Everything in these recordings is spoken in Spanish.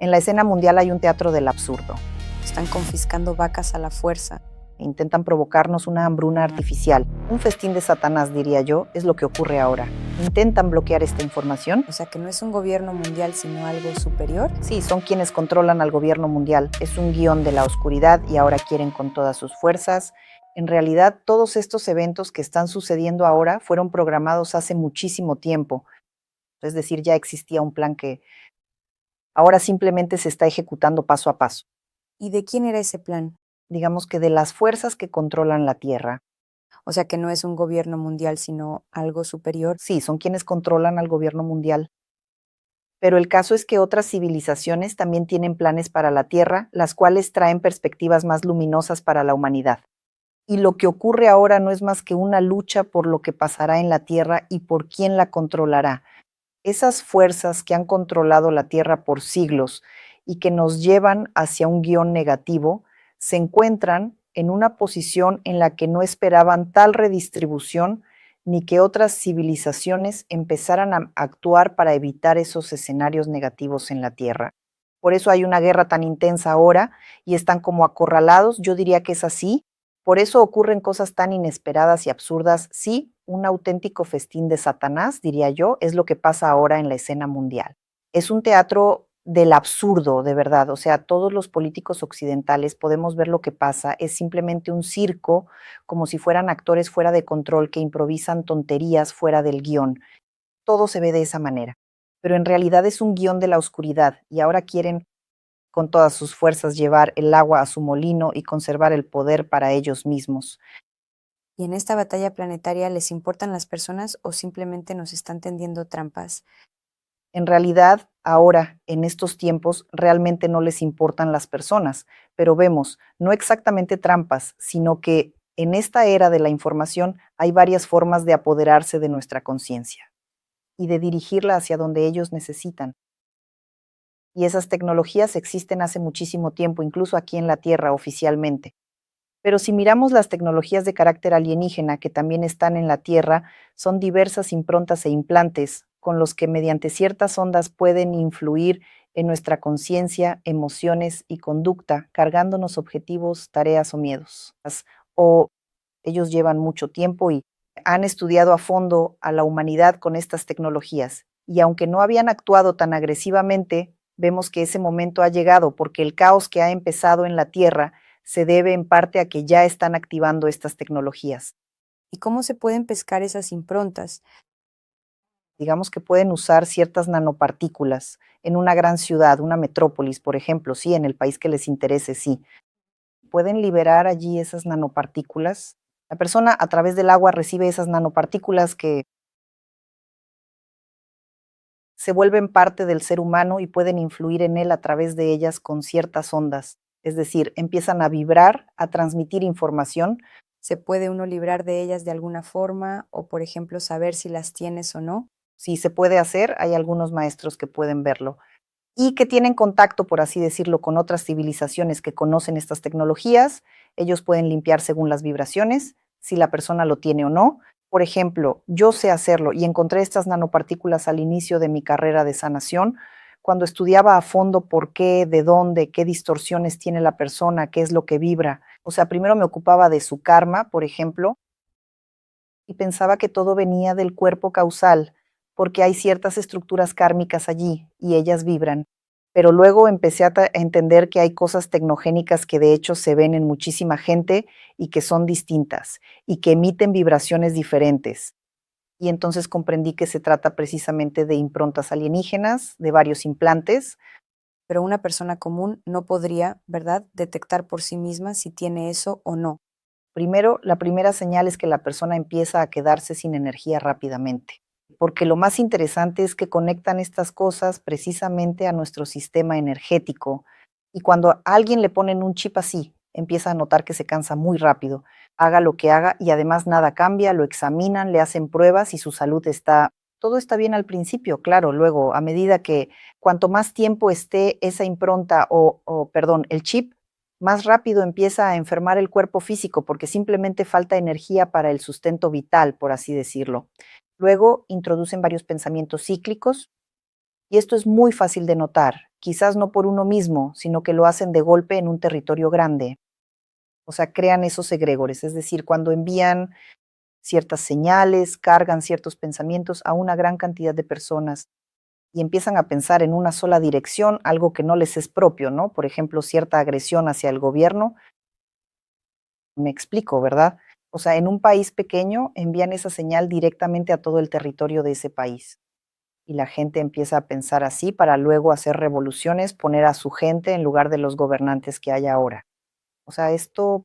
En la escena mundial hay un teatro del absurdo. Están confiscando vacas a la fuerza. Intentan provocarnos una hambruna artificial. Un festín de Satanás, diría yo, es lo que ocurre ahora. ¿Intentan bloquear esta información? O sea que no es un gobierno mundial, sino algo superior. Sí, son quienes controlan al gobierno mundial. Es un guión de la oscuridad y ahora quieren con todas sus fuerzas. En realidad, todos estos eventos que están sucediendo ahora fueron programados hace muchísimo tiempo. Es decir, ya existía un plan que ahora simplemente se está ejecutando paso a paso. ¿Y de quién era ese plan? Digamos que de las fuerzas que controlan la Tierra. O sea que no es un gobierno mundial, sino algo superior. Sí, son quienes controlan al gobierno mundial. Pero el caso es que otras civilizaciones también tienen planes para la Tierra, las cuales traen perspectivas más luminosas para la humanidad. Y lo que ocurre ahora no es más que una lucha por lo que pasará en la Tierra y por quién la controlará. Esas fuerzas que han controlado la Tierra por siglos y que nos llevan hacia un guión negativo, se encuentran en una posición en la que no esperaban tal redistribución ni que otras civilizaciones empezaran a actuar para evitar esos escenarios negativos en la Tierra. Por eso hay una guerra tan intensa ahora y están como acorralados, yo diría que es así. Por eso ocurren cosas tan inesperadas y absurdas. Sí, un auténtico festín de Satanás, diría yo, es lo que pasa ahora en la escena mundial. Es un teatro del absurdo, de verdad. O sea, todos los políticos occidentales podemos ver lo que pasa. Es simplemente un circo, como si fueran actores fuera de control que improvisan tonterías fuera del guión. Todo se ve de esa manera. Pero en realidad es un guión de la oscuridad y ahora quieren con todas sus fuerzas llevar el agua a su molino y conservar el poder para ellos mismos. ¿Y en esta batalla planetaria les importan las personas o simplemente nos están tendiendo trampas? En realidad, ahora, en estos tiempos, realmente no les importan las personas, pero vemos, no exactamente trampas, sino que en esta era de la información hay varias formas de apoderarse de nuestra conciencia y de dirigirla hacia donde ellos necesitan. Y esas tecnologías existen hace muchísimo tiempo, incluso aquí en la Tierra oficialmente. Pero si miramos las tecnologías de carácter alienígena que también están en la Tierra, son diversas improntas e implantes con los que mediante ciertas ondas pueden influir en nuestra conciencia, emociones y conducta, cargándonos objetivos, tareas o miedos. O ellos llevan mucho tiempo y han estudiado a fondo a la humanidad con estas tecnologías. Y aunque no habían actuado tan agresivamente, vemos que ese momento ha llegado porque el caos que ha empezado en la Tierra se debe en parte a que ya están activando estas tecnologías. ¿Y cómo se pueden pescar esas improntas? Digamos que pueden usar ciertas nanopartículas en una gran ciudad, una metrópolis, por ejemplo, sí, en el país que les interese, sí. Pueden liberar allí esas nanopartículas. La persona a través del agua recibe esas nanopartículas que se vuelven parte del ser humano y pueden influir en él a través de ellas con ciertas ondas. Es decir, empiezan a vibrar, a transmitir información. ¿Se puede uno librar de ellas de alguna forma o, por ejemplo, saber si las tienes o no? Sí se puede hacer, hay algunos maestros que pueden verlo y que tienen contacto, por así decirlo, con otras civilizaciones que conocen estas tecnologías. Ellos pueden limpiar según las vibraciones, si la persona lo tiene o no. Por ejemplo, yo sé hacerlo y encontré estas nanopartículas al inicio de mi carrera de sanación, cuando estudiaba a fondo por qué, de dónde, qué distorsiones tiene la persona, qué es lo que vibra. O sea, primero me ocupaba de su karma, por ejemplo, y pensaba que todo venía del cuerpo causal, porque hay ciertas estructuras kármicas allí y ellas vibran. Pero luego empecé a entender que hay cosas tecnogénicas que de hecho se ven en muchísima gente y que son distintas y que emiten vibraciones diferentes. Y entonces comprendí que se trata precisamente de improntas alienígenas, de varios implantes. Pero una persona común no podría, ¿verdad?, detectar por sí misma si tiene eso o no. Primero, la primera señal es que la persona empieza a quedarse sin energía rápidamente, porque lo más interesante es que conectan estas cosas precisamente a nuestro sistema energético y cuando a alguien le ponen un chip así, empieza a notar que se cansa muy rápido, haga lo que haga y además nada cambia, lo examinan, le hacen pruebas y su salud está, todo está bien al principio, claro, luego a medida que cuanto más tiempo esté esa impronta perdón, el chip, más rápido empieza a enfermar el cuerpo físico porque simplemente falta energía para el sustento vital, por así decirlo. Luego introducen varios pensamientos cíclicos Y esto es muy fácil de notar, quizás no por uno mismo, sino que lo hacen de golpe en un territorio grande. O sea, crean esos egregores, es decir, cuando envían ciertas señales, cargan ciertos pensamientos a una gran cantidad de personas y empiezan a pensar en una sola dirección, algo que no les es propio, ¿no? Por ejemplo, cierta agresión hacia el gobierno. Me explico, ¿verdad? O sea, en un país pequeño envían esa señal directamente a todo el territorio de ese país. Y la gente empieza a pensar así para luego hacer revoluciones, poner a su gente en lugar de los gobernantes que hay ahora. O sea, esto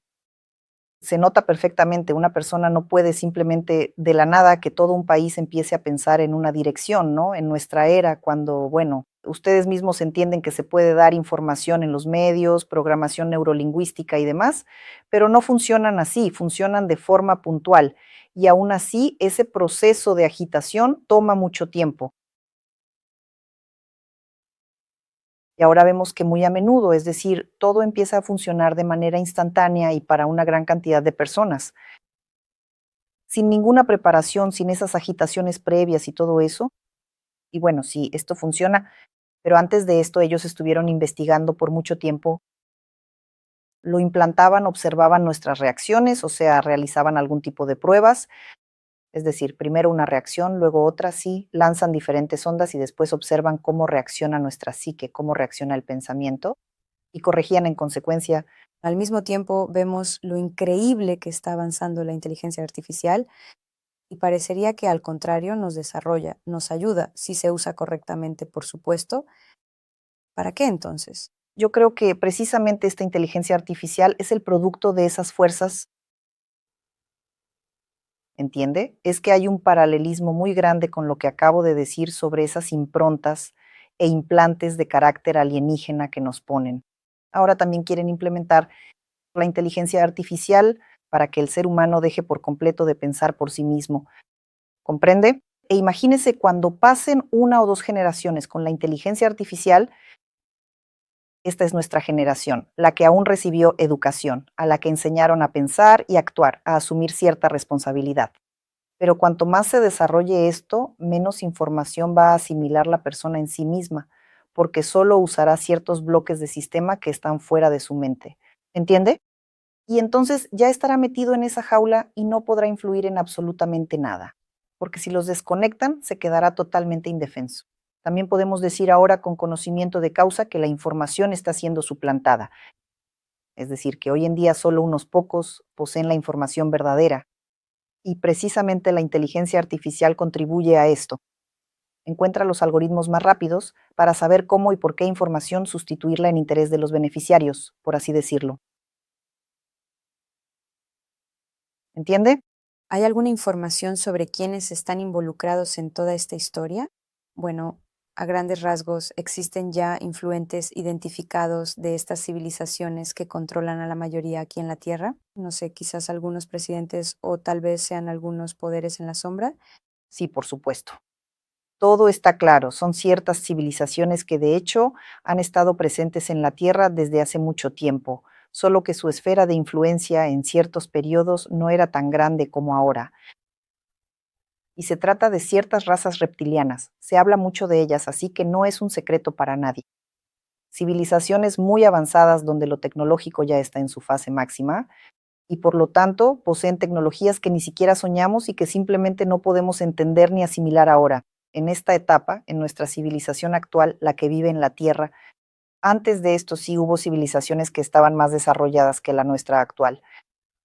se nota perfectamente. Una persona no puede simplemente de la nada que todo un país empiece a pensar en una dirección, ¿no? En nuestra era, cuando, bueno, ustedes mismos entienden que se puede dar información en los medios, programación neurolingüística y demás, pero no funcionan así, funcionan de forma puntual. Y aún así, ese proceso de agitación toma mucho tiempo. Y ahora vemos que muy a menudo, es decir, todo empieza a funcionar de manera instantánea y para una gran cantidad de personas. Sin ninguna preparación, sin esas agitaciones previas y todo eso. Y bueno, sí, esto funciona, pero antes de esto ellos estuvieron investigando por mucho tiempo, lo implantaban, observaban nuestras reacciones, o sea, realizaban algún tipo de pruebas, es decir, primero una reacción, luego otra, sí, lanzan diferentes ondas y después observan cómo reacciona nuestra psique, cómo reacciona el pensamiento y corregían en consecuencia. Al mismo tiempo, vemos lo increíble que está avanzando la inteligencia artificial y parecería que al contrario nos desarrolla, nos ayuda, si se usa correctamente, por supuesto. ¿Para qué entonces? Yo creo que precisamente esta inteligencia artificial es el producto de esas fuerzas, ¿entiende? Es que hay un paralelismo muy grande con lo que acabo de decir sobre esas improntas e implantes de carácter alienígena que nos ponen. Ahora también quieren implementar la inteligencia artificial para que el ser humano deje por completo de pensar por sí mismo. ¿Comprende? E imagínese cuando pasen una o dos generaciones con la inteligencia artificial. Esta es nuestra generación, la que aún recibió educación, a la que enseñaron a pensar y actuar, a asumir cierta responsabilidad. Pero cuanto más se desarrolle esto, menos información va a asimilar la persona en sí misma, porque solo usará ciertos bloques de sistema que están fuera de su mente. ¿Entiende? Y entonces ya estará metido en esa jaula y no podrá influir en absolutamente nada, porque si los desconectan, se quedará totalmente indefenso. También podemos decir ahora con conocimiento de causa que la información está siendo suplantada, es decir, que hoy en día solo unos pocos poseen la información verdadera, y precisamente la inteligencia artificial contribuye a esto. Encuentra los algoritmos más rápidos para saber cómo y por qué información sustituirla en interés de los beneficiarios, por así decirlo. ¿Entiende? ¿Hay alguna información sobre quiénes están involucrados en toda esta historia? Bueno, a grandes rasgos, ¿existen ya influentes identificados de estas civilizaciones que controlan a la mayoría aquí en la Tierra? No sé, quizás algunos presidentes o tal vez sean algunos poderes en la sombra. Sí, por supuesto. Todo está claro, son ciertas civilizaciones que de hecho han estado presentes en la Tierra desde hace mucho tiempo, solo que su esfera de influencia en ciertos periodos no era tan grande como ahora. Y se trata de ciertas razas reptilianas, se habla mucho de ellas, así que no es un secreto para nadie. Civilizaciones muy avanzadas donde lo tecnológico ya está en su fase máxima y por lo tanto poseen tecnologías que ni siquiera soñamos y que simplemente no podemos entender ni asimilar ahora. En esta etapa, en nuestra civilización actual, la que vive en la Tierra, antes de esto sí hubo civilizaciones que estaban más desarrolladas que la nuestra actual.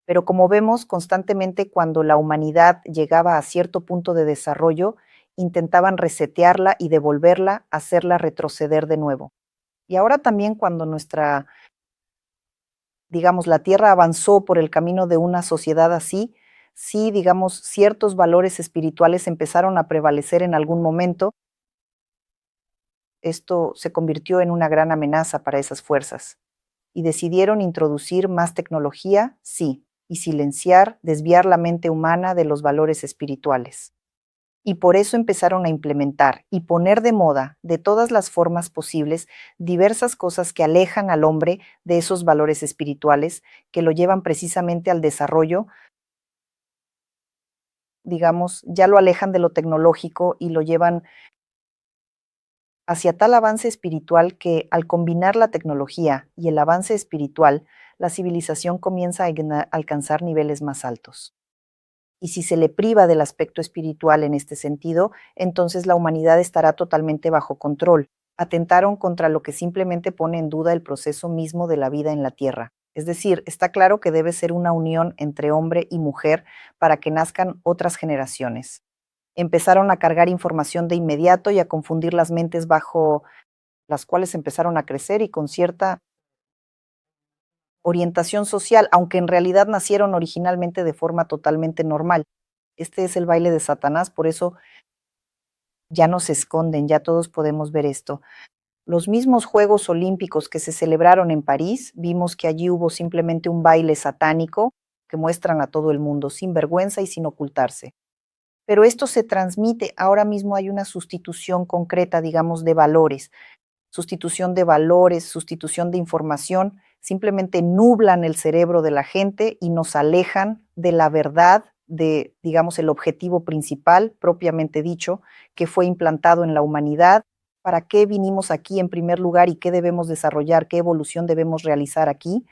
Pero como vemos constantemente cuando la humanidad llegaba a cierto punto de desarrollo, intentaban resetearla y devolverla, hacerla retroceder de nuevo. Y ahora también cuando nuestra, digamos, la Tierra avanzó por el camino de una sociedad así, sí, digamos, ciertos valores espirituales empezaron a prevalecer en algún momento. Esto se convirtió en una gran amenaza para esas fuerzas y decidieron introducir más tecnología, sí, y silenciar, desviar la mente humana de los valores espirituales. Y por eso empezaron a implementar y poner de moda, de todas las formas posibles, diversas cosas que alejan al hombre de esos valores espirituales, que lo llevan precisamente al desarrollo, digamos, ya lo alejan de lo tecnológico y lo llevan hacia tal avance espiritual que, al combinar la tecnología y el avance espiritual, la civilización comienza a alcanzar niveles más altos. Y si se le priva del aspecto espiritual en este sentido, entonces la humanidad estará totalmente bajo control. Atentaron contra lo que simplemente pone en duda el proceso mismo de la vida en la Tierra. Es decir, está claro que debe ser una unión entre hombre y mujer para que nazcan otras generaciones. Empezaron a cargar información de inmediato y a confundir las mentes bajo las cuales empezaron a crecer y con cierta orientación social, aunque en realidad nacieron originalmente de forma totalmente normal. Este es el baile de Satanás, por eso ya no se esconden, ya todos podemos ver esto. Los mismos Juegos Olímpicos que se celebraron en París, vimos que allí hubo simplemente un baile satánico que muestran a todo el mundo, sin vergüenza y sin ocultarse. Pero esto se transmite, ahora mismo hay una sustitución concreta, digamos, de valores. Sustitución de valores, sustitución de información, simplemente nublan el cerebro de la gente y nos alejan de la verdad, de, digamos, el objetivo principal, propiamente dicho, que fue implantado en la humanidad. ¿Para qué vinimos aquí en primer lugar y qué debemos desarrollar, qué evolución debemos realizar aquí?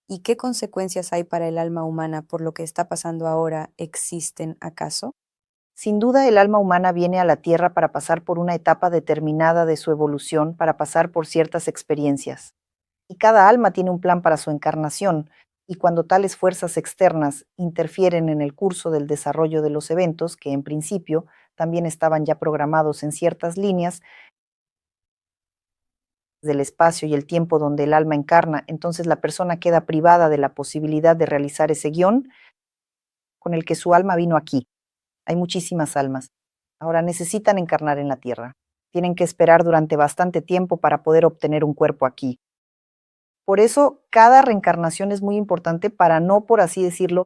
¿Y qué consecuencias hay para el alma humana por lo que está pasando ahora? ¿Existen acaso? Sin duda, el alma humana viene a la Tierra para pasar por una etapa determinada de su evolución, para pasar por ciertas experiencias. Y cada alma tiene un plan para su encarnación, y cuando tales fuerzas externas interfieren en el curso del desarrollo de los eventos, que en principio también estaban ya programados en ciertas líneas del espacio y el tiempo donde el alma encarna, entonces la persona queda privada de la posibilidad de realizar ese guión con el que su alma vino aquí. Hay muchísimas almas. Ahora necesitan encarnar en la Tierra. Tienen que esperar durante bastante tiempo para poder obtener un cuerpo aquí. Por eso, cada reencarnación es muy importante para no, por así decirlo,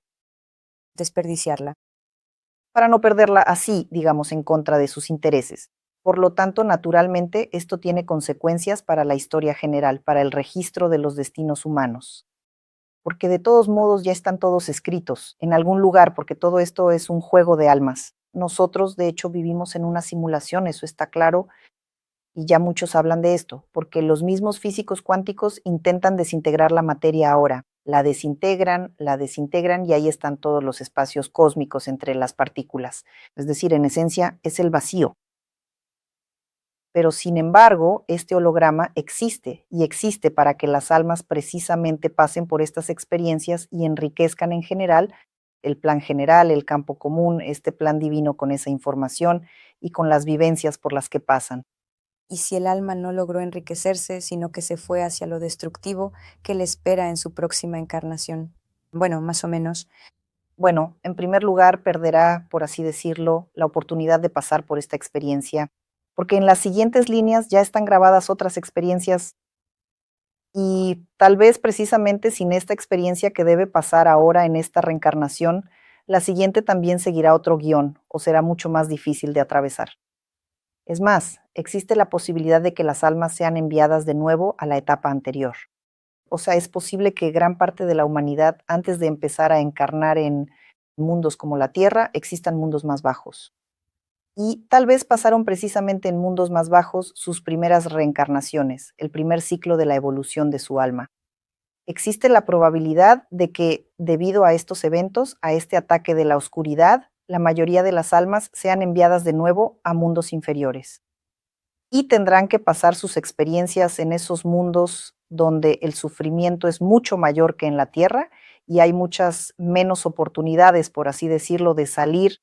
Desperdiciarla. para no perderla así, digamos, en contra de sus intereses. Por lo tanto, naturalmente, esto tiene consecuencias para la historia general, para el registro de los destinos humanos. Porque de todos modos ya están todos escritos en algún lugar, porque todo esto es un juego de almas. Nosotros, de hecho, vivimos en una simulación, eso está claro, y ya muchos hablan de esto, porque los mismos físicos cuánticos intentan desintegrar la materia ahora. La desintegran y ahí están todos los espacios cósmicos entre las partículas. Es decir, en esencia es el vacío. Pero sin embargo, este holograma existe y existe para que las almas precisamente pasen por estas experiencias y enriquezcan en general, el campo común, este plan divino con esa información y con las vivencias por las que pasan. Y si el alma no logró enriquecerse, sino que se fue hacia lo destructivo, ¿qué le espera en su próxima encarnación? Bueno, más o menos. Bueno, en primer lugar, perderá, por así decirlo, la oportunidad de pasar por esta experiencia, porque en las siguientes líneas ya están grabadas otras experiencias y tal vez precisamente sin esta experiencia que debe pasar ahora en esta reencarnación, la siguiente también seguirá otro guión o será mucho más difícil de atravesar. Es más, existe la posibilidad de que las almas sean enviadas de nuevo a la etapa anterior. O sea, es posible que gran parte de la humanidad, antes de empezar a encarnar en mundos como la Tierra, existan mundos más bajos. Y tal vez pasaron precisamente en mundos más bajos sus primeras reencarnaciones, el primer ciclo de la evolución de su alma. Existe la probabilidad de que, debido a estos eventos, a este ataque de la oscuridad, la mayoría de las almas sean enviadas de nuevo a mundos inferiores. Y tendrán que pasar sus experiencias en esos mundos donde el sufrimiento es mucho mayor que en la Tierra y hay muchas menos oportunidades, por así decirlo, de salir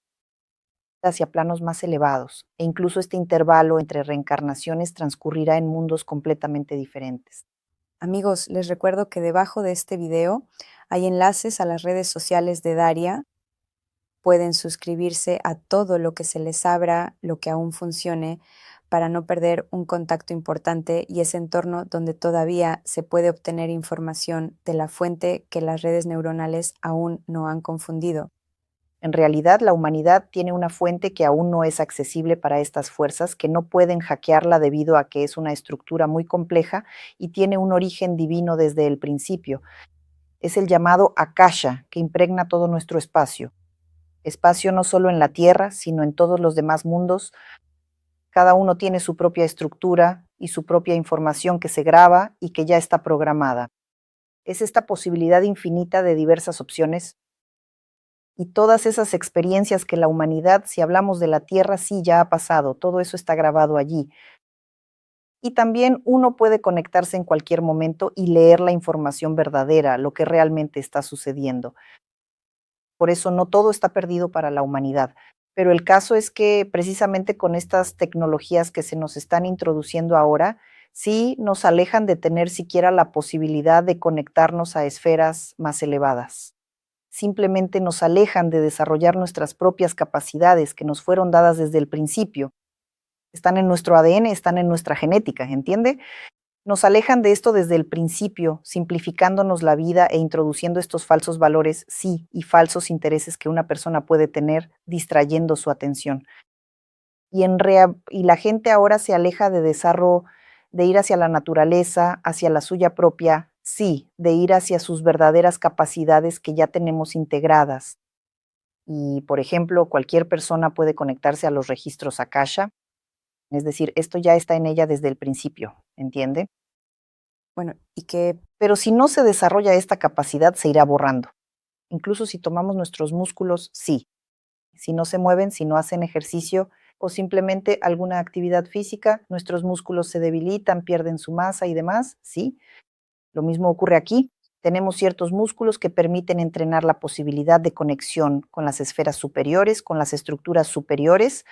hacia planos más elevados. E incluso este intervalo entre reencarnaciones transcurrirá en mundos completamente diferentes. Amigos, les recuerdo que debajo de este video hay enlaces a las redes sociales de Daria. Pueden suscribirse a todo lo que se les abra, lo que aún funcione, para no perder un contacto importante y ese entorno donde todavía se puede obtener información de la fuente que las redes neuronales aún no han confundido. En realidad, la humanidad tiene una fuente que aún no es accesible para estas fuerzas, que no pueden hackearla debido a que es una estructura muy compleja y tiene un origen divino desde el principio. Es el llamado Akasha, que impregna todo nuestro espacio. Espacio no solo en la Tierra, sino en todos los demás mundos, Cada uno tiene su propia estructura y su propia información que se graba y que ya está programada. Es esta posibilidad infinita de diversas opciones y todas esas experiencias que la humanidad, si hablamos de la Tierra, sí ya ha pasado, todo eso está grabado allí. Y también uno puede conectarse en cualquier momento y leer la información verdadera, lo que realmente está sucediendo. Por eso no todo está perdido para la humanidad. Pero el caso es que precisamente con estas tecnologías que se nos están introduciendo ahora, sí nos alejan de tener siquiera la posibilidad de conectarnos a esferas más elevadas. Simplemente nos alejan de desarrollar nuestras propias capacidades que nos fueron dadas desde el principio. Están en nuestro ADN, están en nuestra genética, ¿entiende? Nos alejan de esto desde el principio, simplificándonos la vida e introduciendo estos falsos valores, sí, y falsos intereses que una persona puede tener, distrayendo su atención. Y la gente ahora se aleja de ir hacia la naturaleza, hacia la suya propia, sí, de ir hacia sus verdaderas capacidades que ya tenemos integradas. Y, por ejemplo, cualquier persona puede conectarse a los registros Akasha, es decir, esto ya está en ella desde el principio, ¿entiende? Bueno, y que, Pero si no se desarrolla esta capacidad, se irá borrando. Incluso si tomamos nuestros músculos, sí. Si no se mueven, si no hacen ejercicio o simplemente alguna actividad física, nuestros músculos se debilitan, pierden su masa y demás, sí. Lo mismo ocurre aquí. Tenemos ciertos músculos que permiten entrenar la posibilidad de conexión con las esferas superiores, con las estructuras superiores,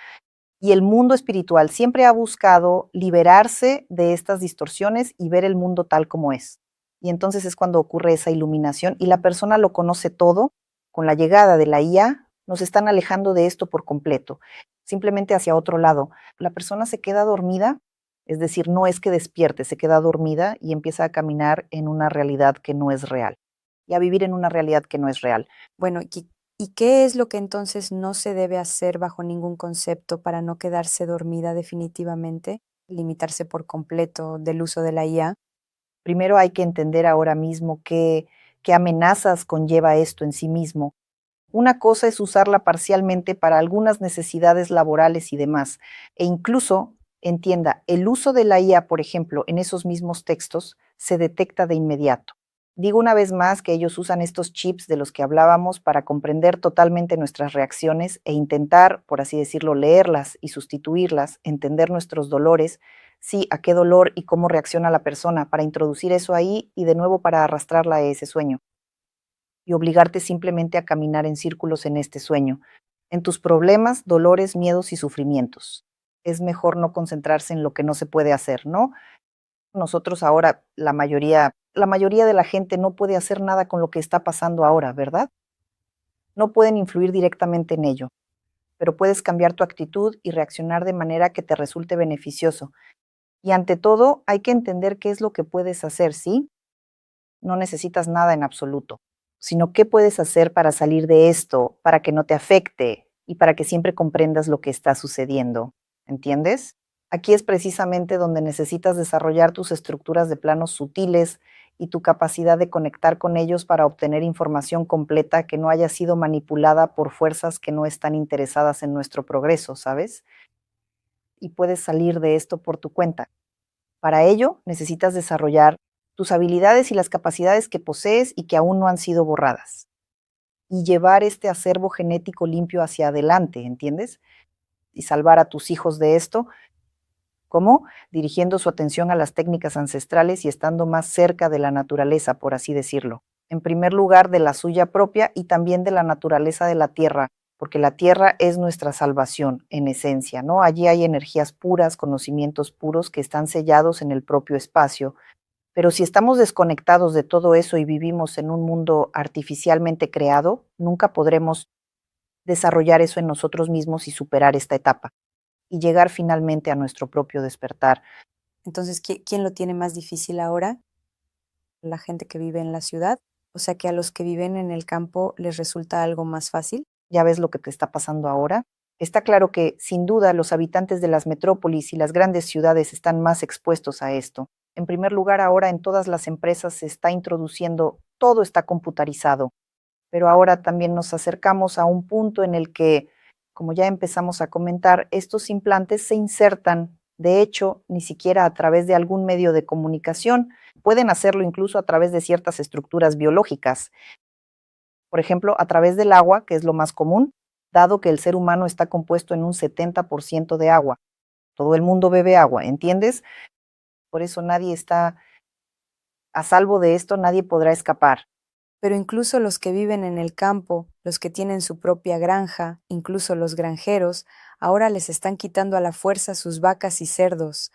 y el mundo espiritual siempre ha buscado liberarse de estas distorsiones y ver el mundo tal como es. Y entonces es cuando ocurre esa iluminación y la persona lo conoce todo. Con la llegada de la IA, nos están alejando de esto por completo, simplemente hacia otro lado. La persona se queda dormida, es decir, no es que despierte, se queda dormida y empieza a caminar en una realidad que no es real y a vivir en una realidad que no es real. bueno, ¿y qué es lo que entonces no se debe hacer bajo ningún concepto para no quedarse dormida definitivamente? Limitarse por completo del uso de la IA. Primero hay que entender ahora mismo qué amenazas conlleva esto en sí mismo. Una cosa es usarla parcialmente para algunas necesidades laborales y demás, e incluso, entienda, el uso de la IA, por ejemplo, en esos mismos textos, se detecta de inmediato. Digo una vez más que ellos usan estos chips de los que hablábamos para comprender totalmente nuestras reacciones e intentar, por así decirlo, leerlas y sustituirlas, entender nuestros dolores, sí, a qué dolor y cómo reacciona la persona, para introducir eso ahí y de nuevo para arrastrarla a ese sueño y obligarte simplemente a caminar en círculos en este sueño, en tus problemas, dolores, miedos y sufrimientos. Es mejor no concentrarse en lo que no se puede hacer, ¿no? Nosotros ahora, la mayoría de la gente no puede hacer nada con lo que está pasando ahora, ¿verdad? No pueden influir directamente en ello, pero puedes cambiar tu actitud y reaccionar de manera que te resulte beneficioso. Y ante todo, hay que entender qué es lo que puedes hacer, ¿sí? No necesitas nada en absoluto, sino qué puedes hacer para salir de esto, para que no te afecte y para que siempre comprendas lo que está sucediendo. ¿Entiendes? Aquí es precisamente donde necesitas desarrollar tus estructuras de planos sutiles y tu capacidad de conectar con ellos para obtener información completa que no haya sido manipulada por fuerzas que no están interesadas en nuestro progreso, ¿sabes? Y puedes salir de esto por tu cuenta. Para ello, necesitas desarrollar tus habilidades y las capacidades que posees y que aún no han sido borradas. Y llevar este acervo genético limpio hacia adelante, ¿entiendes? Y salvar a tus hijos de esto. ¿Cómo? Dirigiendo su atención a las técnicas ancestrales y estando más cerca de la naturaleza, por así decirlo. En primer lugar, de la suya propia y también de la naturaleza de la tierra, porque la tierra es nuestra salvación, en esencia, ¿no? Allí hay energías puras, conocimientos puros que están sellados en el propio espacio. Pero si estamos desconectados de todo eso y vivimos en un mundo artificialmente creado, nunca podremos desarrollar eso en nosotros mismos y superar esta etapa y llegar finalmente a nuestro propio despertar. Entonces, ¿quién lo tiene más difícil ahora? La gente que vive en la ciudad. O sea que a los que viven en el campo les resulta algo más fácil. ¿Ya ves lo que te está pasando ahora? Está claro que, sin duda, los habitantes de las metrópolis y las grandes ciudades están más expuestos a esto. En primer lugar, ahora en todas las empresas se está introduciendo, todo está computarizado, pero ahora también nos acercamos a un punto en el que Como ya empezamos a comentar, estos implantes se insertan, de hecho, ni siquiera a través de algún medio de comunicación, pueden hacerlo incluso a través de ciertas estructuras biológicas. Por ejemplo, a través del agua, que es lo más común, dado que el ser humano está compuesto en un 70% de agua. Todo el mundo bebe agua, ¿entiendes? Por eso nadie está a salvo de esto, nadie podrá escapar. Pero incluso los que viven en el campo, los que tienen su propia granja, incluso los granjeros, ahora les están quitando a la fuerza sus vacas y cerdos.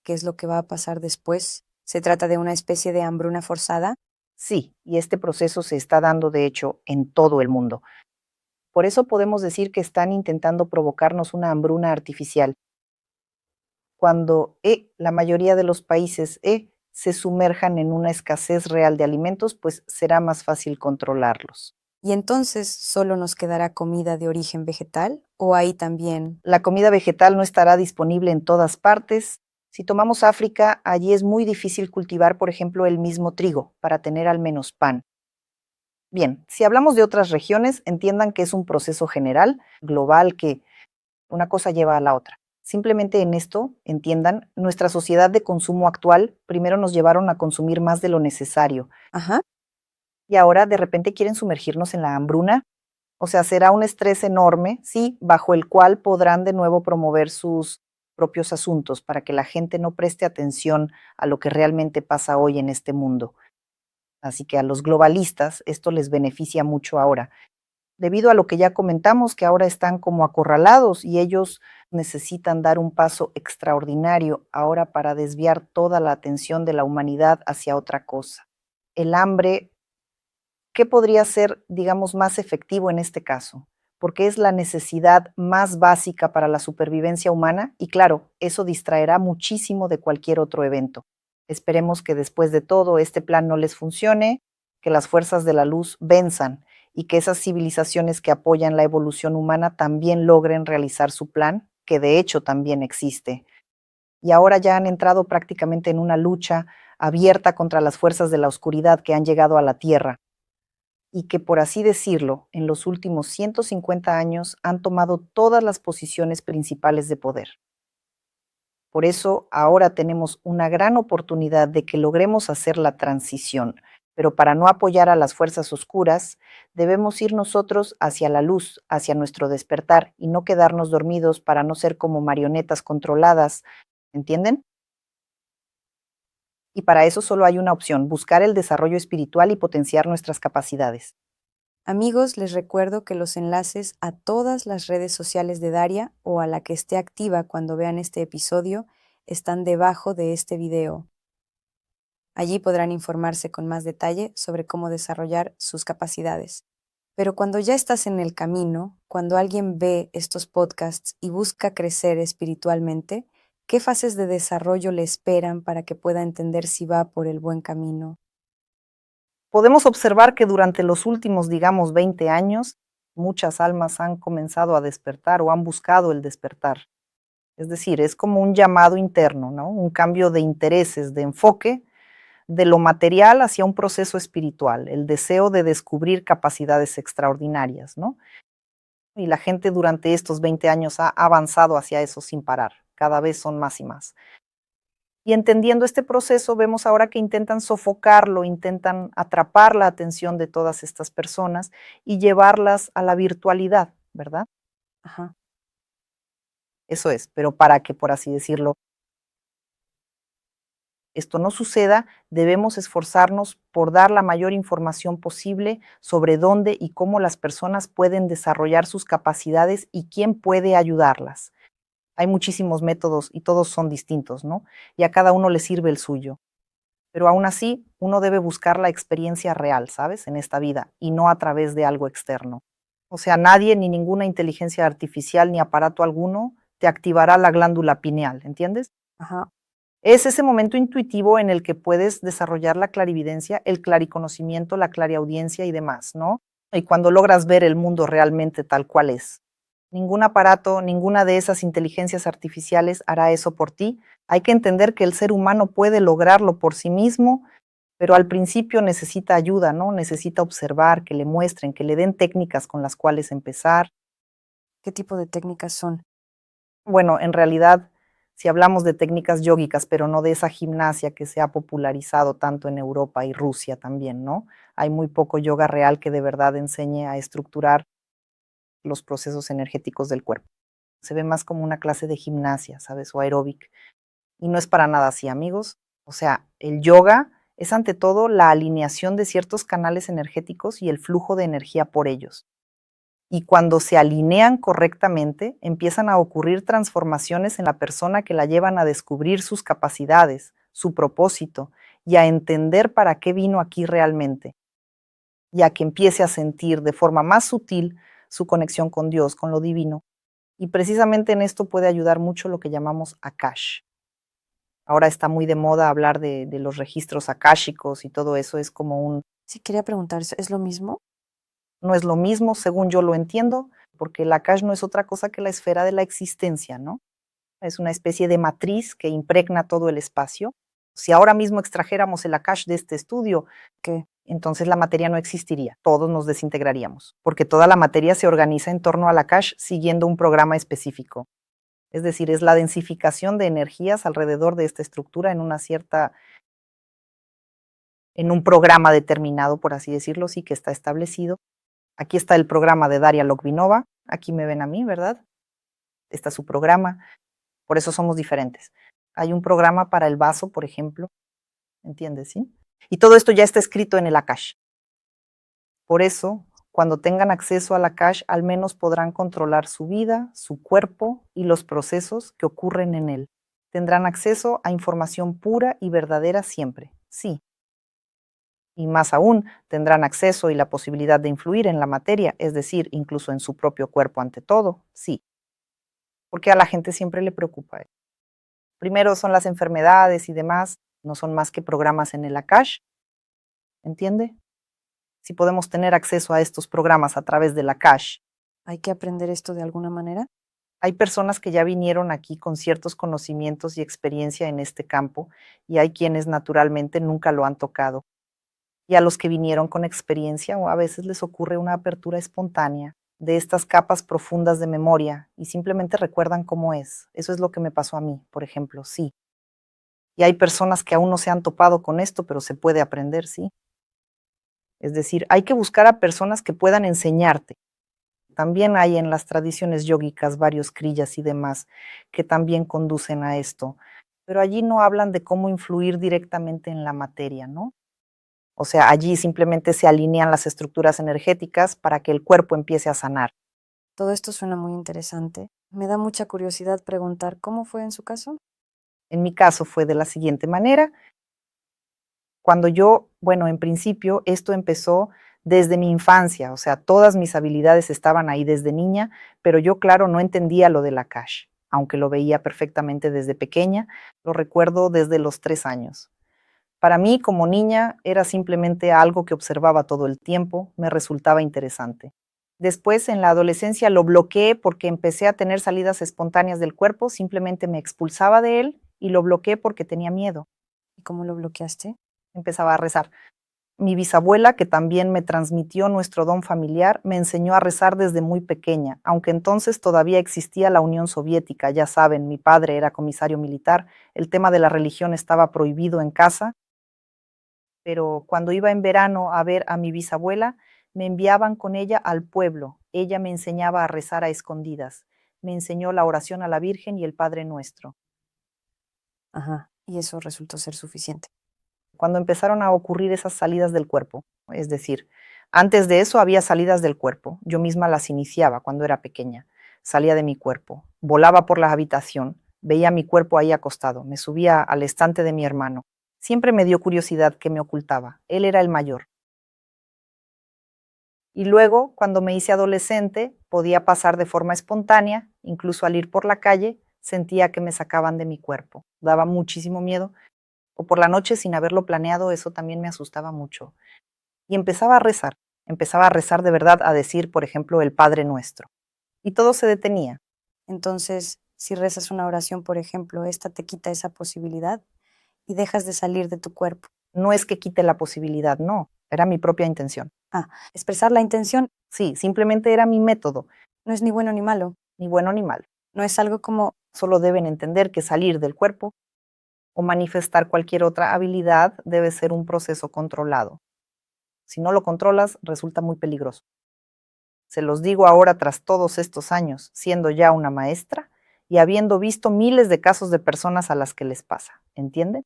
¿Qué es lo que va a pasar después? ¿Se trata de una especie de hambruna forzada? Sí, y este proceso se está dando, de hecho, en todo el mundo. Por eso podemos decir que están intentando provocarnos una hambruna artificial. Cuando la mayoría de los países se sumerjan en una escasez real de alimentos, pues será más fácil controlarlos. ¿Y entonces solo nos quedará comida de origen vegetal? ¿O ahí también? La comida vegetal no estará disponible en todas partes. Si tomamos África, allí es muy difícil cultivar, por ejemplo, el mismo trigo para tener al menos pan. Bien, si hablamos de otras regiones, entiendan que es un proceso general, global, que una cosa lleva a la otra. Simplemente en esto, entiendan, nuestra sociedad de consumo actual primero nos llevaron a consumir más de lo necesario Ajá. y ahora de repente quieren sumergirnos en la hambruna. O sea, será un estrés enorme, sí, bajo el cual podrán de nuevo promover sus propios asuntos para que la gente no preste atención a lo que realmente pasa hoy en este mundo. Así que a los globalistas esto les beneficia mucho ahora, debido a lo que ya comentamos, que ahora están como acorralados y ellos necesitan dar un paso extraordinario ahora para desviar toda la atención de la humanidad hacia otra cosa. El hambre, ¿qué podría ser, digamos, más efectivo en este caso? Porque es la necesidad más básica para la supervivencia humana y claro, eso distraerá muchísimo de cualquier otro evento. Esperemos que después de todo este plan no les funcione, que las fuerzas de la luz venzan y que esas civilizaciones que apoyan la evolución humana también logren realizar su plan, que de hecho también existe. Y ahora ya han entrado prácticamente en una lucha abierta contra las fuerzas de la oscuridad que han llegado a la Tierra y que, por así decirlo, en los últimos 150 años han tomado todas las posiciones principales de poder. Por eso ahora tenemos una gran oportunidad de que logremos hacer la transición, pero para no apoyar a las fuerzas oscuras, debemos ir nosotros hacia la luz, hacia nuestro despertar y no quedarnos dormidos para no ser como marionetas controladas, ¿entienden? Y para eso solo hay una opción, buscar el desarrollo espiritual y potenciar nuestras capacidades. Amigos, les recuerdo que los enlaces a todas las redes sociales de Daria o a la que esté activa cuando vean este episodio están debajo de este video. Allí podrán informarse con más detalle sobre cómo desarrollar sus capacidades. Pero cuando ya estás en el camino, cuando alguien ve estos podcasts y busca crecer espiritualmente, ¿qué fases de desarrollo le esperan para que pueda entender si va por el buen camino? Podemos observar que durante los últimos, digamos, 20 años, muchas almas han comenzado a despertar o han buscado el despertar. Es decir, es como un llamado interno, ¿no? Un cambio de intereses, de enfoque, de lo material hacia un proceso espiritual, el deseo de descubrir capacidades extraordinarias, ¿no? Y la gente durante estos 20 años ha avanzado hacia eso sin parar, cada vez son más y más. Y entendiendo este proceso, vemos ahora que intentan sofocarlo, intentan atrapar la atención de todas estas personas y llevarlas a la virtualidad, ¿verdad? Ajá. Eso es, pero para que, por así decirlo, esto no suceda, debemos esforzarnos por dar la mayor información posible sobre dónde y cómo las personas pueden desarrollar sus capacidades y quién puede ayudarlas. Hay muchísimos métodos y todos son distintos, ¿no? Y a cada uno le sirve el suyo. Pero aún así, uno debe buscar la experiencia real, ¿sabes? En esta vida y no a través de algo externo. O sea, nadie, ni ninguna inteligencia artificial, ni aparato alguno, te activará la glándula pineal, ¿entiendes? Ajá. Es ese momento intuitivo en el que puedes desarrollar la clarividencia, el clariconocimiento, la clariaudiencia y demás, ¿no? Y cuando logras ver el mundo realmente tal cual es. Ningún aparato, ninguna de esas inteligencias artificiales hará eso por ti. Hay que entender que el ser humano puede lograrlo por sí mismo, pero al principio necesita ayuda, ¿no? Necesita observar, que le muestren, que le den técnicas con las cuales empezar. ¿Qué tipo de técnicas son? Bueno, en realidad, si hablamos de técnicas yógicas, pero no de esa gimnasia que se ha popularizado tanto en Europa y Rusia también, ¿no? Hay muy poco yoga real que de verdad enseñe a estructurar los procesos energéticos del cuerpo. Se ve más como una clase de gimnasia, ¿sabes? O aeróbic. Y no es para nada así, amigos. O sea, el yoga es ante todo la alineación de ciertos canales energéticos y el flujo de energía por ellos. Y cuando se alinean correctamente, empiezan a ocurrir transformaciones en la persona que la llevan a descubrir sus capacidades, su propósito y a entender para qué vino aquí realmente, y a que empiece a sentir de forma más sutil su conexión con Dios, con lo divino. Y precisamente en esto puede ayudar mucho lo que llamamos Akash. Ahora está muy de moda hablar de los registros akáshicos y todo eso es como Sí, quería preguntar, ¿es lo mismo? no es lo mismo según yo lo entiendo, porque el Akash no es otra cosa que la esfera de la existencia, ¿no? Es una especie de matriz que impregna todo el espacio. Si ahora mismo extrajéramos el Akash de este estudio, ¿Qué? entonces la materia no existiría, todos nos desintegraríamos, porque toda la materia se organiza en torno al Akash siguiendo un programa específico. Es decir, es la densificación de energías alrededor de esta estructura en un programa determinado, por así decirlo, sí que está establecido. Aquí está el programa de Daria Lokvinova, aquí me ven a mí, ¿verdad? Está su programa, por eso somos diferentes. Hay un programa para el vaso, por ejemplo, ¿entiendes? ¿Sí? Y todo esto ya está escrito en el Akash. Por eso, cuando tengan acceso al Akash, al menos podrán controlar su vida, su cuerpo y los procesos que ocurren en él. Tendrán acceso a información pura y verdadera siempre, sí. Y más aún, tendrán acceso y la posibilidad de influir en la materia, es decir, incluso en su propio cuerpo ante todo, sí. Porque a la gente siempre le preocupa. Primero son las enfermedades y demás, no son más que programas en el Akash, ¿entiende? Si podemos tener acceso a estos programas a través del Akash. ¿Hay que aprender esto de alguna manera? Hay personas que ya vinieron aquí con ciertos conocimientos y experiencia en este campo, y hay quienes naturalmente nunca lo han tocado. Y a los que vinieron con experiencia, o a veces les ocurre una apertura espontánea de estas capas profundas de memoria y simplemente recuerdan cómo es. Eso es lo que me pasó a mí, por ejemplo, sí. Y hay personas que aún no se han topado con esto, pero se puede aprender, sí. Es decir, hay que buscar a personas que puedan enseñarte. También hay en las tradiciones yógicas varios kriyas y demás que también conducen a esto, pero allí no hablan de cómo influir directamente en la materia, ¿no? O sea, allí simplemente se alinean las estructuras energéticas para que el cuerpo empiece a sanar. Todo esto suena muy interesante. Me da mucha curiosidad preguntar, ¿cómo fue en su caso? En mi caso fue de la siguiente manera. Cuando bueno, en principio esto empezó desde mi infancia, o sea, todas mis habilidades estaban ahí desde niña, pero yo, claro, no entendía lo del Akash, aunque lo veía perfectamente desde pequeña, lo recuerdo desde los 3 años. Para mí, como niña, era simplemente algo que observaba todo el tiempo, me resultaba interesante. Después, en la adolescencia, lo bloqueé porque empecé a tener salidas espontáneas del cuerpo, simplemente me expulsaba de él y lo bloqueé porque tenía miedo. ¿Y cómo lo bloqueaste? Empezaba a rezar. Mi bisabuela, que también me transmitió nuestro don familiar, me enseñó a rezar desde muy pequeña, aunque entonces todavía existía la Unión Soviética, ya saben, mi padre era comisario militar, el tema de la religión estaba prohibido en casa, pero cuando iba en verano a ver a mi bisabuela, me enviaban con ella al pueblo. Ella me enseñaba a rezar a escondidas. Me enseñó la oración a la Virgen y el Padre Nuestro. Ajá, y eso resultó ser suficiente. Cuando empezaron a ocurrir esas salidas del cuerpo, es decir, antes de eso había salidas del cuerpo. Yo misma las iniciaba cuando era pequeña. Salía de mi cuerpo, volaba por la habitación, veía mi cuerpo ahí acostado, me subía al estante de mi hermano. Siempre me dio curiosidad qué me ocultaba. Él era el mayor. Y luego, cuando me hice adolescente, podía pasar de forma espontánea, incluso al ir por la calle, sentía que me sacaban de mi cuerpo. Daba muchísimo miedo. O por la noche, sin haberlo planeado, eso también me asustaba mucho. Y empezaba a rezar de verdad, a decir, por ejemplo, el Padre Nuestro. Y todo se detenía. Entonces, si rezas una oración, por ejemplo, esta te quita esa posibilidad y dejas de salir de tu cuerpo. No es que quite la posibilidad, no, era mi propia intención. Expresar la intención. Sí, simplemente era mi método. No es ni bueno ni malo. Ni bueno ni malo. No es algo como Solo deben entender que salir del cuerpo o manifestar cualquier otra habilidad debe ser un proceso controlado. Si no lo controlas, resulta muy peligroso. Se los digo ahora tras todos estos años, siendo ya una maestra y habiendo visto miles de casos de personas a las que les pasa, ¿entienden?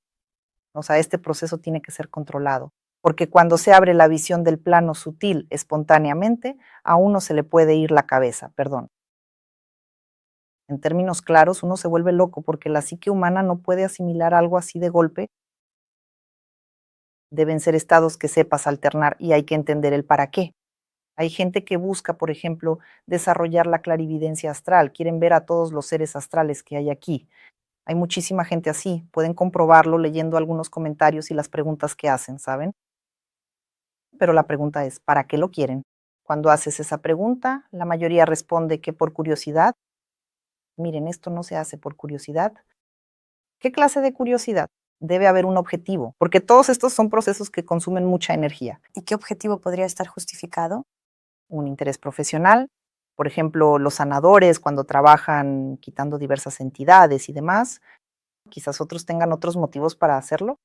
O sea, este proceso tiene que ser controlado, porque cuando se abre la visión del plano sutil espontáneamente, a uno se le puede ir la cabeza, perdón. En términos claros, uno se vuelve loco porque la psique humana no puede asimilar algo así de golpe. Deben ser estados que sepas alternar y hay que entender el para qué. Hay gente que busca, por ejemplo, desarrollar la clarividencia astral, quieren ver a todos los seres astrales que hay aquí. Hay muchísima gente así, pueden comprobarlo leyendo algunos comentarios y las preguntas que hacen, ¿saben? Pero la pregunta es, ¿para qué lo quieren? Cuando haces esa pregunta, la mayoría responde que por curiosidad. Miren, esto no se hace por curiosidad. ¿Qué clase de curiosidad? Debe haber un objetivo, porque todos estos son procesos que consumen mucha energía. ¿y qué objetivo podría estar justificado? Un interés profesional, por ejemplo, los sanadores cuando trabajan quitando diversas entidades y demás, quizás otros tengan otros motivos para hacerlo,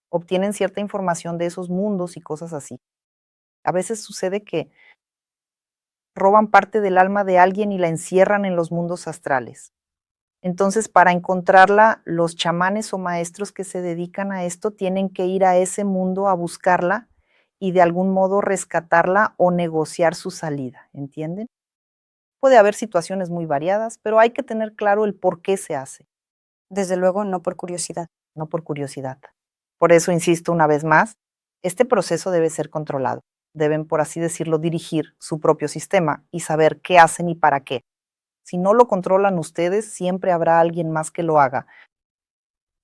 obtienen cierta información de esos mundos y cosas así. A veces sucede que roban parte del alma de alguien y la encierran en los mundos astrales. Entonces, para encontrarla, los chamanes o maestros que se dedican a esto tienen que ir a ese mundo a buscarla y de algún modo rescatarla o negociar su salida, ¿entienden? Puede haber situaciones muy variadas, pero hay que tener claro el por qué se hace, Desde luego, no por curiosidad. no por curiosidad. Por eso insisto una vez más, este proceso debe ser controlado. Deben, por así decirlo, dirigir su propio sistema y saber qué hacen y para qué. Si no lo controlan ustedes, siempre habrá alguien más que lo haga.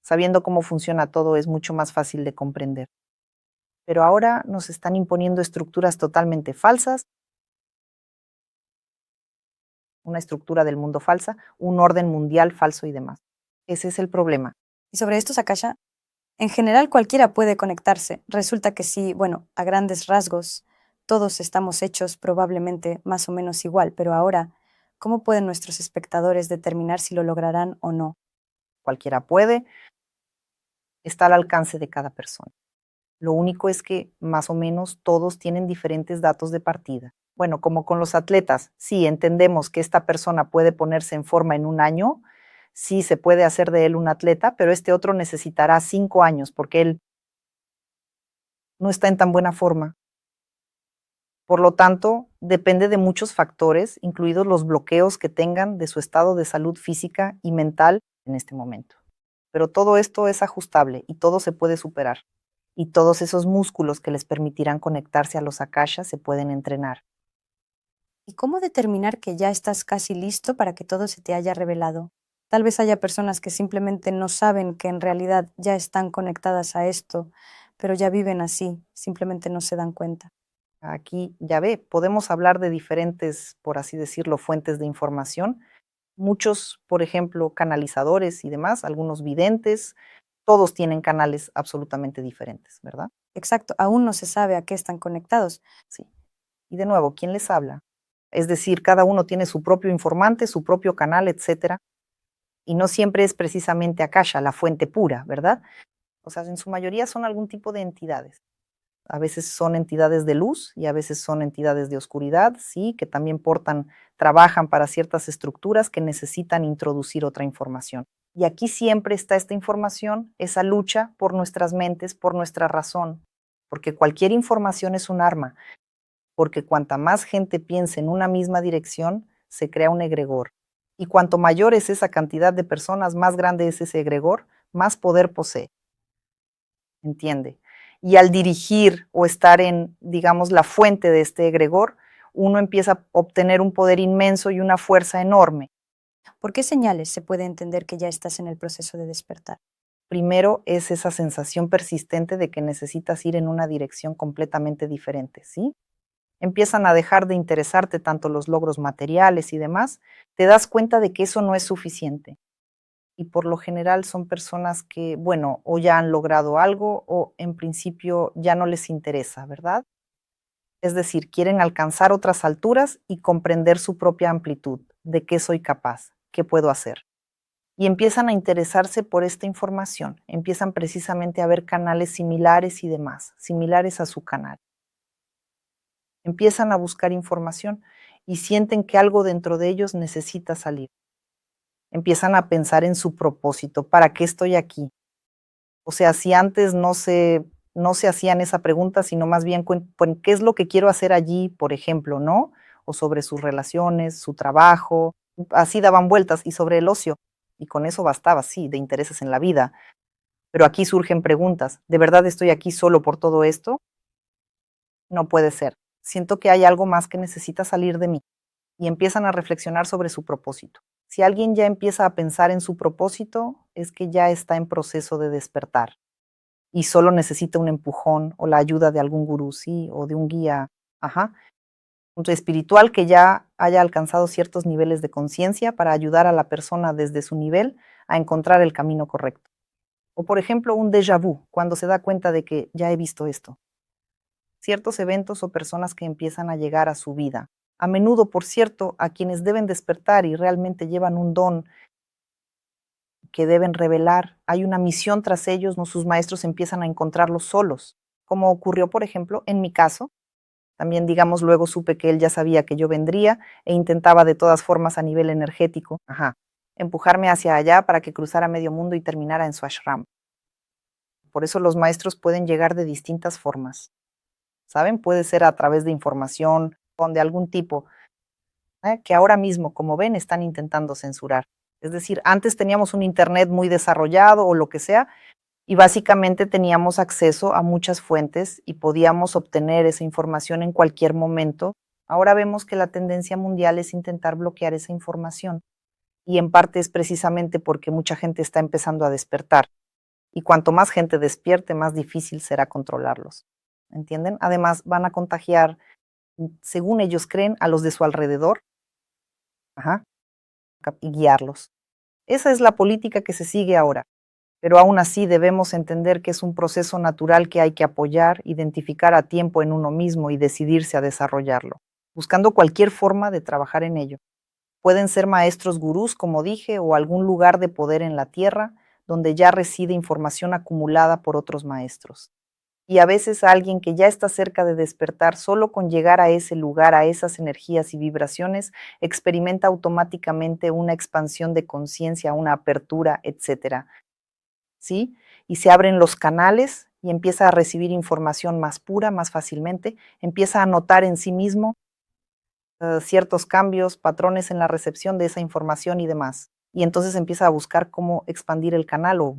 Sabiendo cómo funciona todo es mucho más fácil de comprender. Pero ahora nos están imponiendo estructuras totalmente falsas, una estructura del mundo falsa, un orden mundial falso y demás. Ese es el problema. Y sobre esto, Sakasha, en general cualquiera puede conectarse. Resulta que sí, bueno, a grandes rasgos, todos estamos hechos probablemente más o menos igual, pero ahora, ¿cómo pueden nuestros espectadores determinar si lo lograrán o no? Cualquiera puede, está al alcance de cada persona. Lo único es que más o menos todos tienen diferentes datos de partida. Bueno, como con los atletas, sí entendemos que esta persona puede ponerse en forma en un año, sí se puede hacer de él un atleta, pero este otro necesitará 5 años porque él no está en tan buena forma. Por lo tanto, depende de muchos factores, incluidos los bloqueos que tengan de su estado de salud física y mental en este momento. Pero todo esto es ajustable y todo se puede superar. Y todos esos músculos que les permitirán conectarse a los akashas se pueden entrenar. ¿Y cómo determinar que ya estás casi listo para que todo se te haya revelado? Tal vez haya personas que simplemente no saben que en realidad ya están conectadas a esto, pero ya viven así, simplemente no se dan cuenta. Aquí ya ve, podemos hablar de diferentes, por así decirlo, fuentes de información. Muchos, por ejemplo, canalizadores y demás, algunos videntes, todos tienen canales absolutamente diferentes, ¿verdad? Exacto, aún no se sabe a qué están conectados. Sí. Y de nuevo, ¿quién les habla? Es decir, cada uno tiene su propio informante, su propio canal, etcétera, y no siempre es precisamente Akasha, la fuente pura, ¿verdad? O sea, en su mayoría son algún tipo de entidades. A veces son entidades de luz y a veces son entidades de oscuridad, sí, que también trabajan para ciertas estructuras que necesitan introducir otra información. Y aquí siempre está esta información, esa lucha por nuestras mentes, por nuestra razón, porque cualquier información es un arma, porque cuanta más gente piense en una misma dirección, se crea un egregor. Y cuanto mayor es esa cantidad de personas, más grande es ese egregor, más poder posee. ¿Entiende? Y al dirigir o estar en, digamos, la fuente de este egregor, uno empieza a obtener un poder inmenso y una fuerza enorme. ¿Por qué señales se puede entender que ya estás en el proceso de despertar? Primero es esa sensación persistente de que necesitas ir en una dirección completamente diferente, ¿sí? Empiezan a dejar de interesarte tanto los logros materiales y demás, te das cuenta de que eso no es suficiente. Y por lo general son personas que, bueno, o ya han logrado algo o en principio ya no les interesa, ¿verdad? Es decir, quieren alcanzar otras alturas y comprender su propia amplitud, de qué soy capaz, qué puedo hacer. Y empiezan a interesarse por esta información, empiezan precisamente a ver canales similares y demás, similares a su canal. Empiezan a buscar información y sienten que algo dentro de ellos necesita salir. Empiezan a pensar en su propósito, ¿para qué estoy aquí? O sea, si antes no se hacían esa pregunta, sino más bien qué es lo que quiero hacer allí, por ejemplo, ¿no? O sobre sus relaciones, su trabajo, así daban vueltas, y sobre el ocio. Y con eso bastaba, sí, de intereses en la vida. Pero aquí surgen preguntas, ¿de verdad estoy aquí solo por todo esto? No puede ser. Siento que hay algo más que necesita salir de mí. Y empiezan a reflexionar sobre su propósito. Si alguien ya empieza a pensar en su propósito, es que ya está en proceso de despertar y solo necesita un empujón o la ayuda de algún gurú, sí, o de un guía, ajá, un espiritual que ya haya alcanzado ciertos niveles de conciencia para ayudar a la persona desde su nivel a encontrar el camino correcto. O por ejemplo, un déjà vu, cuando se da cuenta de que ya he visto esto. Ciertos eventos o personas que empiezan a llegar a su vida. A menudo, por cierto, a quienes deben despertar y realmente llevan un don que deben revelar. Hay una misión tras ellos, ¿no? Sus maestros empiezan a encontrarlos solos, como ocurrió, por ejemplo, en mi caso. También, digamos, luego supe que él ya sabía que yo vendría e intentaba de todas formas a nivel energético, empujarme hacia allá para que cruzara medio mundo y terminara en su ashram. Por eso los maestros pueden llegar de distintas formas, ¿saben? Puede ser a través de información o de algún tipo, que ahora mismo, como ven, están intentando censurar. Es decir, antes teníamos un internet muy desarrollado o lo que sea, y básicamente teníamos acceso a muchas fuentes y podíamos obtener esa información en cualquier momento. Ahora vemos que la tendencia mundial es intentar bloquear esa información, y en parte es precisamente porque mucha gente está empezando a despertar, y cuanto más gente despierte, más difícil será controlarlos, ¿entienden? Además, van a contagiar, según ellos creen, a los de su alrededor, ajá, y guiarlos. Esa es la política que se sigue ahora, pero aún así debemos entender que es un proceso natural que hay que apoyar, identificar a tiempo en uno mismo y decidirse a desarrollarlo, buscando cualquier forma de trabajar en ello. Pueden ser maestros gurús, como dije, o algún lugar de poder en la tierra donde ya reside información acumulada por otros maestros. Y a veces alguien que ya está cerca de despertar, solo con llegar a ese lugar, a esas energías y vibraciones, experimenta automáticamente una expansión de conciencia, una apertura, etcétera, ¿sí? Y se abren los canales y empieza a recibir información más pura, más fácilmente, empieza a notar en sí mismo ciertos cambios, patrones en la recepción de esa información y demás. Y entonces empieza a buscar cómo expandir el canal o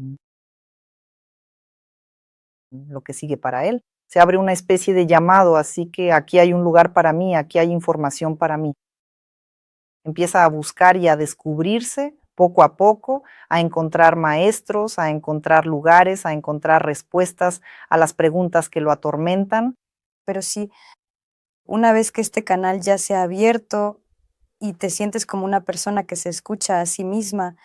lo que sigue para él. Se abre una especie de llamado, así que aquí hay un lugar para mí, aquí hay información para mí. Empieza a buscar y a descubrirse poco a poco, a encontrar maestros, a encontrar lugares, a encontrar respuestas a las preguntas que lo atormentan. Pero sí, una vez que este canal ya se ha abierto y te sientes como una persona que se escucha a sí misma,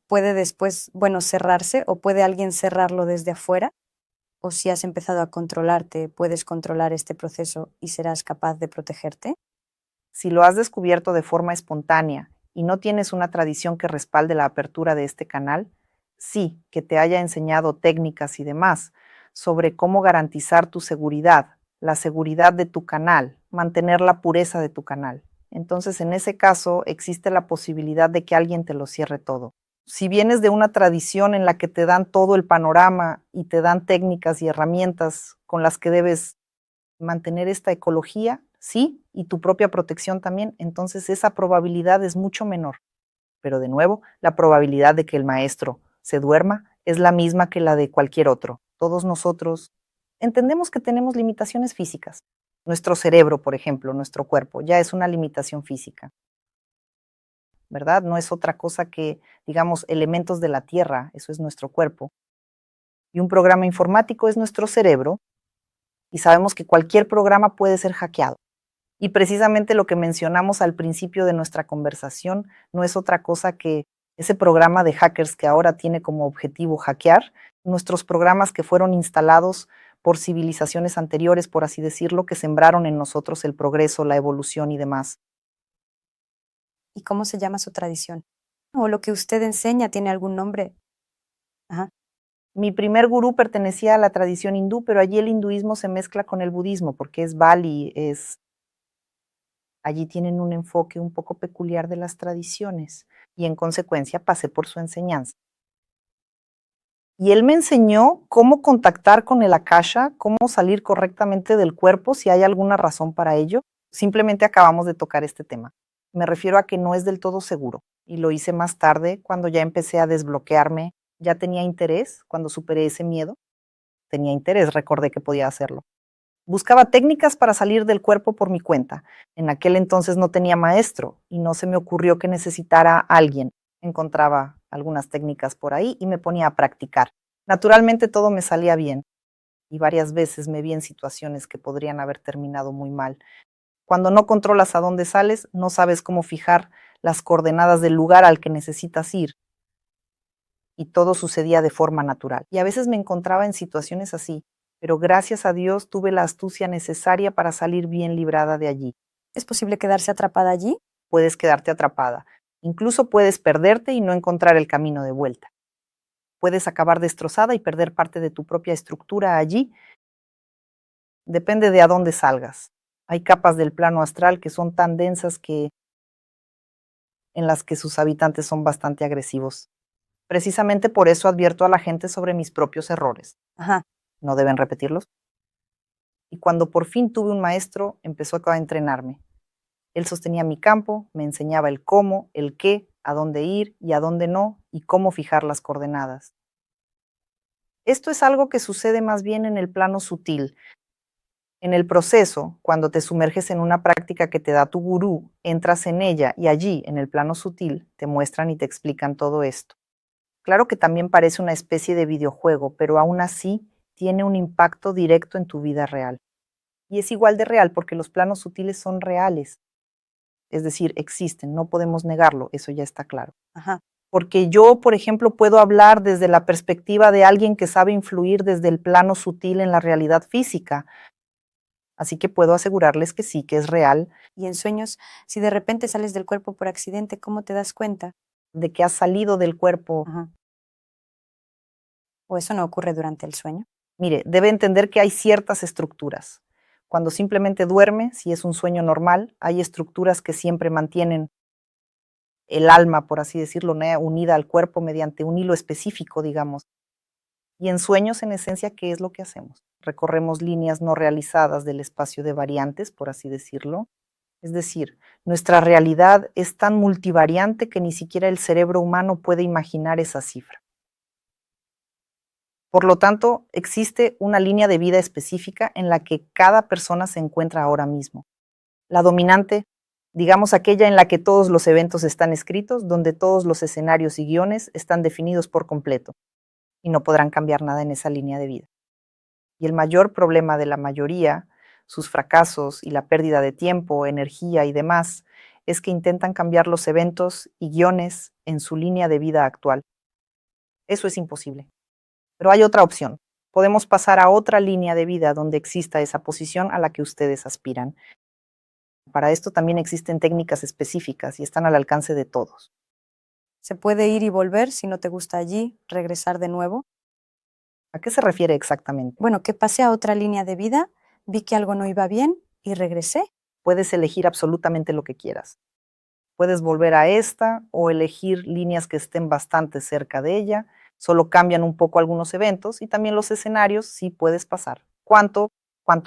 ¿puede después, bueno, cerrarse o puede alguien cerrarlo desde afuera? O si has empezado a controlarte, puedes controlar este proceso y serás capaz de protegerte. Si lo has descubierto de forma espontánea y no tienes una tradición que respalde la apertura de este canal, sí, que te haya enseñado técnicas y demás sobre cómo garantizar tu seguridad, la seguridad de tu canal, mantener la pureza de tu canal. Entonces, en ese caso, existe la posibilidad de que alguien te lo cierre todo. Si vienes de una tradición en la que te dan todo el panorama y te dan técnicas y herramientas con las que debes mantener esta ecología, sí, y tu propia protección también, entonces esa probabilidad es mucho menor. Pero de nuevo, la probabilidad de que el maestro se duerma es la misma que la de cualquier otro. Todos nosotros entendemos que tenemos limitaciones físicas. Nuestro cerebro, por ejemplo, nuestro cuerpo, ya es una limitación física, ¿verdad? No es otra cosa que, digamos, elementos de la tierra, eso es nuestro cuerpo. Y un programa informático es nuestro cerebro, y sabemos que cualquier programa puede ser hackeado. Y precisamente lo que mencionamos al principio de nuestra conversación no es otra cosa que ese programa de hackers que ahora tiene como objetivo hackear nuestros programas que fueron instalados por civilizaciones anteriores, por así decirlo, que sembraron en nosotros el progreso, la evolución y demás. ¿Y cómo se llama su tradición? ¿O lo que usted enseña tiene algún nombre? Ajá. Mi primer gurú pertenecía a la tradición hindú, pero allí el hinduismo se mezcla con el budismo, porque es Bali, allí tienen un enfoque un poco peculiar de las tradiciones, y en consecuencia pasé por su enseñanza. Y él me enseñó cómo contactar con el Akasha, cómo salir correctamente del cuerpo, si hay alguna razón para ello. Simplemente acabamos de tocar este tema. Me refiero a que no es del todo seguro, y lo hice más tarde, cuando ya empecé a desbloquearme, ya tenía interés, cuando superé ese miedo, tenía interés, recordé que podía hacerlo. Buscaba técnicas para salir del cuerpo por mi cuenta. En aquel entonces no tenía maestro y no se me ocurrió que necesitara a alguien. Encontraba algunas técnicas por ahí y me ponía a practicar. Naturalmente todo me salía bien y varias veces me vi en situaciones que podrían haber terminado muy mal. Cuando no controlas a dónde sales, no sabes cómo fijar las coordenadas del lugar al que necesitas ir. Y todo sucedía de forma natural. Y a veces me encontraba en situaciones así, pero gracias a Dios tuve la astucia necesaria para salir bien librada de allí. ¿Es posible quedarse atrapada allí? Puedes quedarte atrapada. Incluso puedes perderte y no encontrar el camino de vuelta. Puedes acabar destrozada y perder parte de tu propia estructura allí. Depende de a dónde salgas. Hay capas del plano astral que son tan densas en las que sus habitantes son bastante agresivos. Precisamente por eso advierto a la gente sobre mis propios errores. Ajá. No deben repetirlos. Y cuando por fin tuve un maestro, empezó a entrenarme. Él sostenía mi campo, me enseñaba el cómo, el qué, a dónde ir y a dónde no, y cómo fijar las coordenadas. Esto es algo que sucede más bien en el plano sutil. En el proceso, cuando te sumerges en una práctica que te da tu gurú, entras en ella y allí, en el plano sutil, te muestran y te explican todo esto. Claro que también parece una especie de videojuego, pero aún así tiene un impacto directo en tu vida real. Y es igual de real porque los planos sutiles son reales. Es decir, existen, no podemos negarlo, eso ya está claro. Ajá. Porque yo, por ejemplo, puedo hablar desde la perspectiva de alguien que sabe influir desde el plano sutil en la realidad física. Así que puedo asegurarles que sí, que es real. Y en sueños, si de repente sales del cuerpo por accidente, ¿cómo te das cuenta? De que has salido del cuerpo. Ajá. ¿O eso no ocurre durante el sueño? Mire, debe entender que hay ciertas estructuras. Cuando simplemente duerme, si es un sueño normal, hay estructuras que siempre mantienen el alma, por así decirlo, unida al cuerpo mediante un hilo específico, digamos. Y en sueños, en esencia, ¿qué es lo que hacemos? Recorremos líneas no realizadas del espacio de variantes, por así decirlo. Es decir, nuestra realidad es tan multivariante que ni siquiera el cerebro humano puede imaginar esa cifra. Por lo tanto, existe una línea de vida específica en la que cada persona se encuentra ahora mismo. La dominante, digamos aquella en la que todos los eventos están escritos, donde todos los escenarios y guiones están definidos por completo, y no podrán cambiar nada en esa línea de vida. Y el mayor problema de la mayoría, sus fracasos y la pérdida de tiempo, energía y demás, es que intentan cambiar los eventos y guiones en su línea de vida actual. Eso es imposible. Pero hay otra opción. Podemos pasar a otra línea de vida donde exista esa posición a la que ustedes aspiran. Para esto también existen técnicas específicas y están al alcance de todos. ¿Se puede ir y volver si no te gusta allí, regresar de nuevo? ¿A qué se refiere exactamente? Bueno, que pasé a otra línea de vida, vi que algo no iba bien y regresé. Puedes elegir absolutamente lo que quieras. Puedes volver a esta o elegir líneas que estén bastante cerca de ella. Solo cambian un poco algunos eventos y también los escenarios sí puedes pasar. Cuanto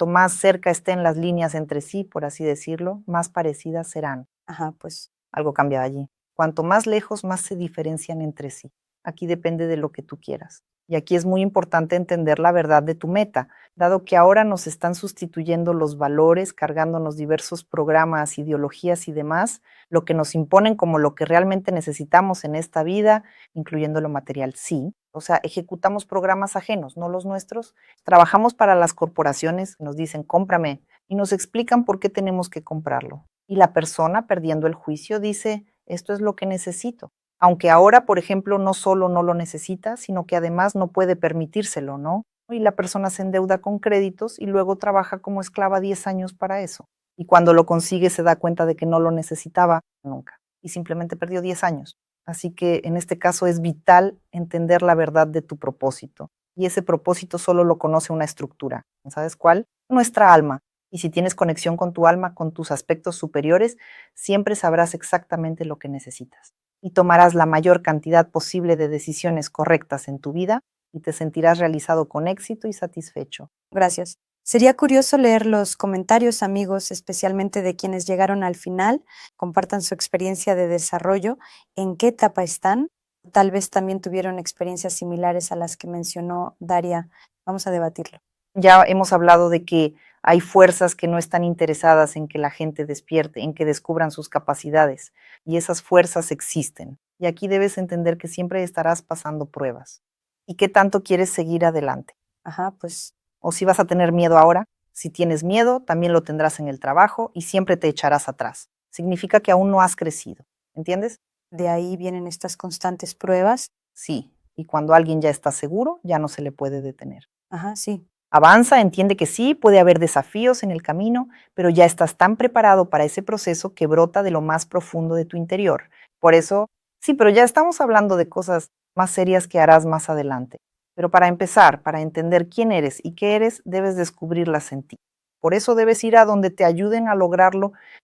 más cerca estén las líneas entre sí, por así decirlo, más parecidas serán. Ajá, pues Algo cambia allí. Cuanto más lejos, más se diferencian entre sí. Aquí depende de lo que tú quieras. Y aquí es muy importante entender la verdad de tu meta, dado que ahora nos están sustituyendo los valores, cargándonos diversos programas, ideologías y demás, lo que nos imponen como lo que realmente necesitamos en esta vida, incluyendo lo material, sí. O sea, ejecutamos programas ajenos, no los nuestros. Trabajamos para las corporaciones, nos dicen, cómprame, y nos explican por qué tenemos que comprarlo. Y la persona, perdiendo el juicio, dice, esto es lo que necesito. Aunque ahora, por ejemplo, no solo no lo necesita, sino que además no puede permitírselo, ¿no? y la persona se endeuda con créditos y luego trabaja como esclava 10 años para eso. Y cuando lo consigue se da cuenta de que no lo necesitaba nunca y simplemente perdió 10 años. Así que en este caso es vital entender la verdad de tu propósito. Y ese propósito solo lo conoce una estructura. ¿Sabes cuál? Nuestra alma. Y si tienes conexión con tu alma, con tus aspectos superiores, siempre sabrás exactamente lo que necesitas. Y tomarás la mayor cantidad posible de decisiones correctas en tu vida y te sentirás realizado con éxito y satisfecho. Gracias. Sería curioso leer los comentarios, amigos, especialmente de quienes llegaron al final, compartan su experiencia de desarrollo, en qué etapa están. Tal vez también tuvieron experiencias similares a las que mencionó Daria. Vamos a debatirlo. Ya hemos hablado de que hay fuerzas que no están interesadas en que la gente despierte, en que descubran sus capacidades, y esas fuerzas existen. Y aquí debes entender que siempre estarás pasando pruebas. ¿Y qué tanto quieres seguir adelante? Ajá, pues O si vas a tener miedo ahora, si tienes miedo, también lo tendrás en el trabajo y siempre te echarás atrás. Significa que aún no has crecido. ¿Entiendes? de ahí vienen estas constantes pruebas. Sí. Y cuando alguien ya está seguro, ya no se le puede detener. Ajá, sí. Avanza, entiende que sí, puede haber desafíos en el camino, pero ya estás tan preparado para ese proceso que brota de lo más profundo de tu interior. Por eso, sí, pero ya estamos hablando de cosas más serias que harás más adelante. Pero para empezar, para entender quién eres y qué eres, debes descubrirlas en ti. Por eso debes ir a donde te ayuden a lograrlo